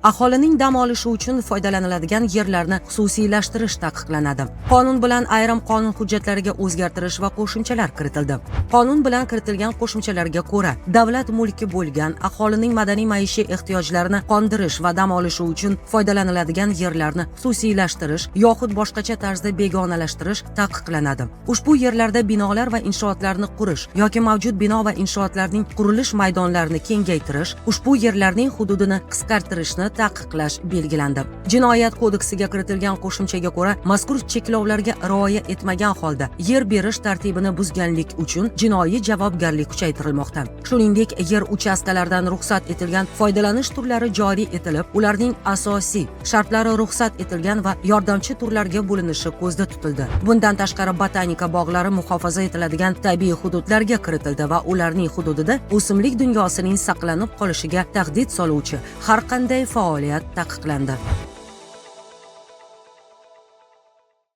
Aholining dam olishi uchun foydalaniladigan yerlarni xususiylashtirish taqiqlanadi. Qonun bilan ayrim qonun hujjatlariga o'zgartirish va qo'shimchalar kiritildi. Qonun bilan kiritilgan qo'shimchalarga ko'ra, davlat mulki bo'lgan aholining madaniy-maishiy ehtiyojlarini qondirish va dam olishi uchun foydalaniladigan yerlarni xususiylashtirish yoxud boshqacha tarzda begonalashtirish taqiqlanadi. Ushbu yerlarda binolar va inshootlarni qurish yoki mavjud bino va inshootlarning qurilish maydonlarini kengaytirish, ushbu yerlarning hududini qisqartirishni taqiqlash belgilandi. Jinoyat kodeksiga kiritilgan qo'shimchaga ko'ra, mazkur cheklovlarga rioya etmagan holda yer berish tartibini buzganlik uchun jinoiy javobgarlik kuchaytirilmoqda. Shuningdek, yer uchastkalaridan ruxsat etilgan foydalanish turlari joriy etilib, ularning asosiy shartlari ruxsat etilgan va yordamchi turlarga bo'linishi ko'zda tutildi. Bundan tashqari, botanika bog'lari muhofaza etiladigan tabiiy hududlarga kiritildi va ularning hududida o'simlik dunyosining saqlanib qolishiga tahdid soluvchi har qanday faoliyat taqiqlandi.